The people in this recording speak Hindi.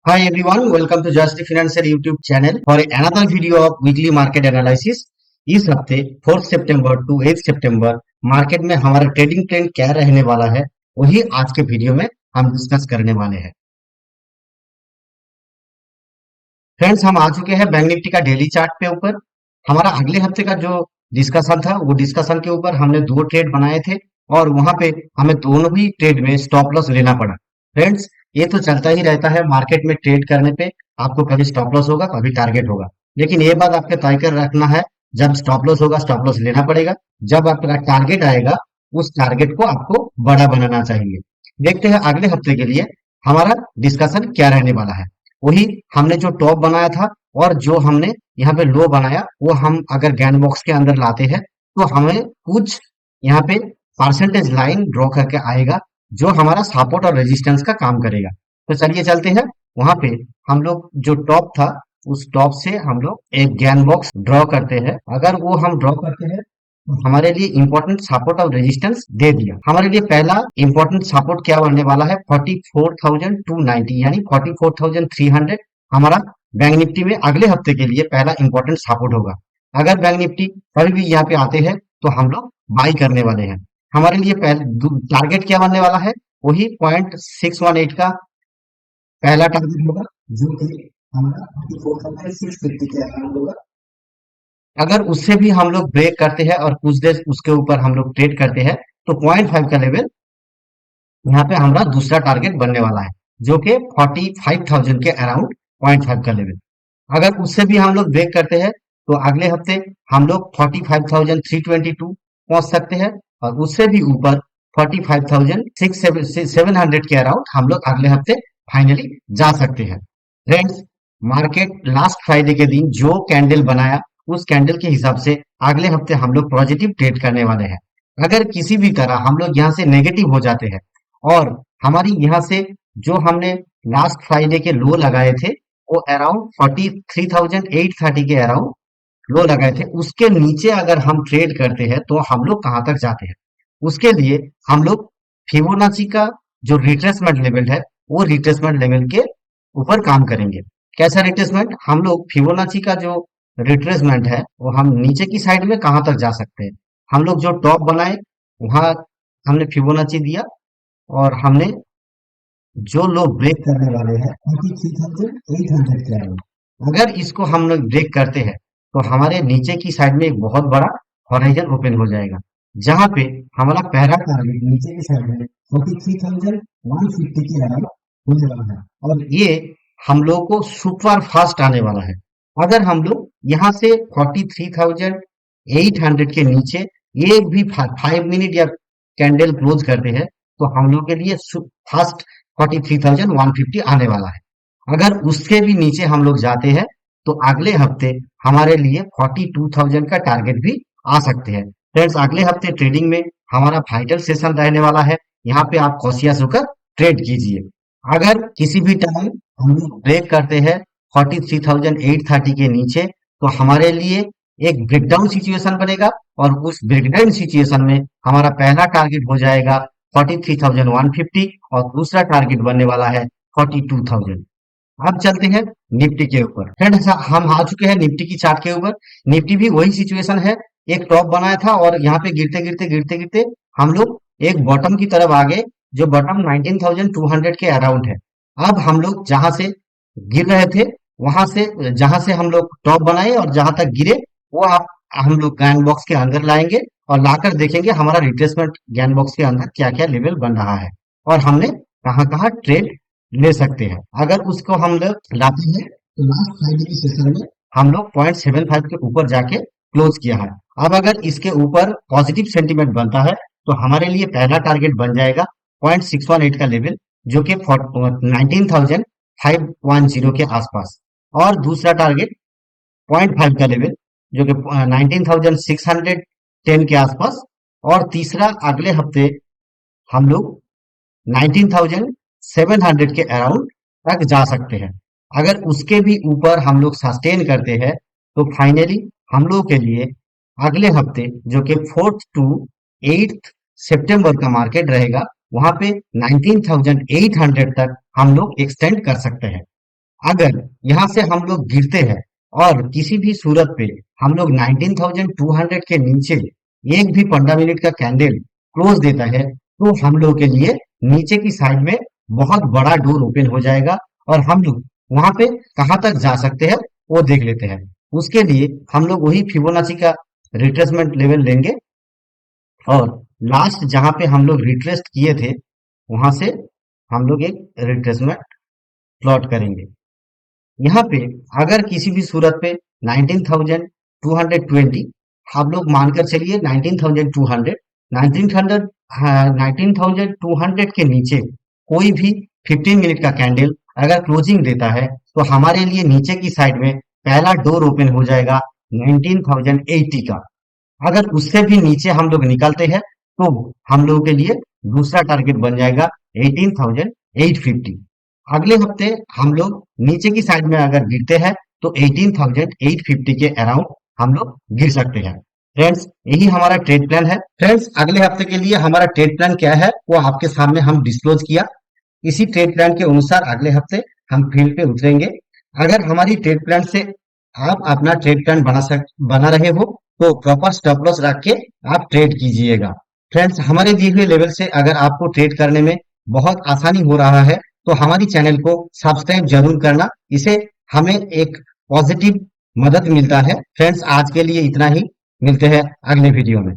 Hi everyone, welcome to Just Financial YouTube channel for another video of weekly market analysis। इस हफ्ते 4 सितंबर टू 8 सितंबर मार्केट में हमारा ट्रेडिंग ट्रेंड क्या रहने वाला है, वही आज के वीडियो में हम डिस्कस करने वाले हैं। फ्रेंड्स, हम आ चुके हैं बैंक निफ्टी का डेली चार्ट पे ऊपर। हमारा अगले हफ्ते का जो डिस्कशन था, वो डिस्कशन के ऊपर हमने दो ट्रेड बनाए थे और वहां पे हमें दोनों ही ट्रेड में स्टॉप लॉस लेना पड़ा। फ्रेंड्स, ये तो चलता ही रहता है मार्केट में ट्रेड करने पे, आपको कभी स्टॉप लॉस होगा, कभी टारगेट होगा। लेकिन ये बात आपको तय कर रखना है, जब स्टॉप लॉस होगा स्टॉप लॉस लेना पड़ेगा, जब आपका टारगेट आएगा उस टारगेट को आपको बड़ा बनाना चाहिए। देखते हैं अगले हफ्ते के लिए हमारा डिस्कशन क्या रहने वाला है। वही हमने जो टॉप बनाया था और जो हमने यहाँ पे लो बनाया, वो हम अगर गैन बॉक्स के अंदर लाते हैं तो हमें कुछ यहाँ पे परसेंटेज लाइन ड्रॉ करके आएगा, जो हमारा सपोर्ट और रेजिस्टेंस का काम करेगा। तो चलिए चलते हैं वहां पे। हम लोग जो टॉप था, उस टॉप से हम लोग एक गैन बॉक्स ड्रॉ करते हैं। अगर वो हम ड्रॉ करते हैं तो हमारे लिए इंपॉर्टेंट सपोर्ट और रेजिस्टेंस दे दिया। हमारे लिए पहला इंपॉर्टेंट सपोर्ट क्या बनने वाला है, 44,290 यानी 44,300 हमारा बैंक निफ्टी में अगले हफ्ते के लिए पहला इंपॉर्टेंट सपोर्ट होगा। अगर बैंक निफ्टी कभी भी यहाँ पे आते हैं तो हम लोग बाई करने वाले हैं। हमारे लिए टारगेट क्या बनने वाला है, वही 0.618 का पहला टारगेट होगा, जो कि हमारा 44,650 के अराउंड होगा। अगर उससे भी हम लोग ब्रेक करते हैं और कुछ देर उसके ऊपर हम लोग ट्रेड करते हैं तो 0.5 का लेवल यहाँ पे हमारा दूसरा टारगेट बनने वाला है, जो कि 45,000 के अराउंड 0.5 का लेवल। अगर उससे भी हम लोग ब्रेक करते हैं तो अगले हफ्ते हम लोग 45,322 पहुंच सकते हैं और उससे भी ऊपर 45,700 के अराउंड हम लोग अगले हफ्ते फाइनली जा सकते हैं। फ्रेंड्स, मार्केट लास्ट फ्राइडे के दिन जो कैंडल बनाया, उस कैंडल के हिसाब से अगले हफ्ते हम लोग पॉजिटिव ट्रेड करने वाले हैं। अगर किसी भी तरह हम लोग यहाँ से नेगेटिव हो जाते हैं और हमारी यहाँ से जो हमने लास्ट फ्राइडे के लो लगाए थे, वो अराउंड 43,830 के अराउंड लो लगाए थे, उसके नीचे अगर हम ट्रेड करते हैं तो हम लोग कहां तक जाते हैं। उसके लिए हम लोग फिबोनाची का जो रिट्रेसमेंट लेवल है, वो रिट्रेसमेंट लेवल के ऊपर काम करेंगे। कैसा रिट्रेसमेंट, हम लोग फिबोनाची का जो रिट्रेसमेंट है वो हम नीचे की साइड में कहां तक जा सकते हैं। हम लोग जो टॉप बनाए वहां हमने फिबोनाची दिया और हमने जो लोग ब्रेक करने वाले हैं 43,800 के अराउंड, अगर इसको हम लोग ब्रेक करते हैं तो हमारे नीचे की साइड में एक बहुत बड़ा हॉराइजन ओपन हो जाएगा, जहां पे हमारा पहला टारगेट नीचे की साइड में 43,150 के अराउंड होने वाला है और ये हम लोग को सुपर फास्ट आने वाला है। अगर हम लोग यहाँ से 43,800 के नीचे एक भी 5 मिनट या कैंडल क्लोज करते हैं तो हम लोग के लिए फास्ट 43,150 आने वाला है। अगर उसके भी नीचे हम लोग जाते हैं तो अगले हफ्ते हमारे लिए 42,000 का टारगेट भी आ सकते हैं। फ्रेंड्स, अगले हफ्ते ट्रेडिंग में हमारा वाइटल सेशन रहने वाला है। यहाँ पे आप कॉशियस होकर ट्रेड कीजिए। अगर किसी भी टाइम हम लोग ब्रेक करते हैं 43,830 के नीचे तो हमारे लिए एक ब्रेकडाउन सिचुएशन बनेगा और उस ब्रेकडाउन सिचुएशन में हमारा पहला टारगेट हो जाएगा 43,150 और दूसरा टारगेट बनने वाला है 42,000। अब चलते हैं निफ्टी के ऊपर। फ्रेंड्स, हम आ चुके हैं निफ्टी की चार्ट के ऊपर। निफ्टी भी वही सिचुएशन है, एक टॉप बनाया था और यहाँ पे गिरते गिरते गिरते गिरते हम लोग एक बॉटम की तरफ आ गए, जो बॉटम 19,200 के अराउंड है। अब हम लोग जहां से गिर रहे थे, वहां से जहां से हम लोग टॉप बनाए और जहां तक गिरे, वो आप हम लोग ज्ञान बॉक्स के अंदर लाएंगे और लाकर देखेंगे हमारा रिट्रेसमेंट ज्ञान बॉक्स के अंदर क्या क्या लेवल बन रहा है और हमने कहाँ कहाँ ट्रेड ले सकते हैं। अगर उसको हम लोग लाते हैं तो लास्ट फ्राइडे की सेशन में हम लोग 0.75 के ऊपर जाके क्लोज किया है। अब अगर इसके ऊपर पॉजिटिव सेंटीमेंट बनता है तो हमारे लिए पहला टारगेट बन जाएगा 0.618 का लेवल, जो कि 19,510 के आसपास, और दूसरा टारगेट 0.5 का लेवल, जो कि 19,610 के आसपास, और तीसरा अगले हफ्ते हम लोग 19,700 के अराउंड तक जा सकते हैं। अगर उसके भी ऊपर हम लोग सस्टेन करते हैं तो फाइनली हम लोग के लिए अगले हफ्ते, जो कि 4 टू 8 सितंबर का मार्केट रहेगा, वहां पे 19,800 तक हम लोग एक्सटेंड कर सकते हैं। अगर यहाँ से हम लोग गिरते हैं और किसी भी सूरत पे हम लोग 19,200 के नीचे एक भी 15 मिनट का कैंडल क्लोज देता है, तो हम लोग के लिए नीचे की साइड में बहुत बड़ा डोर ओपन हो जाएगा और हम लोग वहां पे कहाँ तक जा सकते हैं वो देख लेते हैं। उसके लिए हम लोग वही फिबोनाची का रिट्रेसमेंट लेवल लेंगे और लास्ट जहां पे हम लोग रिट्रेस्ट किए थे वहां से हम लोग एक रिट्रेसमेंट प्लॉट करेंगे। यहाँ पे अगर किसी भी सूरत पे 19,220 हम लोग मानकर चलिए 19,200 1900 19,200 के नीचे कोई भी 15 मिनट का कैंडल अगर क्लोजिंग देता है तो हमारे लिए नीचे की साइड में पहला डोर ओपन हो जाएगा 19,080 का। अगर उससे भी नीचे हम लोग निकलते हैं तो हम लोगों के लिए दूसरा टारगेट बन जाएगा 18,850। अगले हफ्ते हम लोग नीचे की साइड में अगर गिरते हैं तो 18,850 के अराउंड हम लोग गिर सकते हैं। फ्रेंड्स, यही हमारा ट्रेड प्लान है। फ्रेंड्स, अगले हफ्ते के लिए हमारा ट्रेड प्लान क्या है वो आपके सामने हम डिस्क्लोज किया। इसी ट्रेड प्लान के अनुसार अगले हफ्ते हम फील्ड पे उतरेंगे। अगर हमारी ट्रेड प्लान से आप अपना ट्रेड प्लान बना रहे हो तो प्रॉपर स्टॉप लॉस रख के आप ट्रेड कीजिएगा। फ्रेंड्स, हमारे दिए हुए लेवल से अगर आपको ट्रेड करने में बहुत आसानी हो रहा है तो हमारी चैनल को सब्सक्राइब जरूर करना। इसे हमें एक पॉजिटिव मदद मिलता है। फ्रेंड्स, आज के लिए इतना ही। मिलते हैं अगले वीडियो में।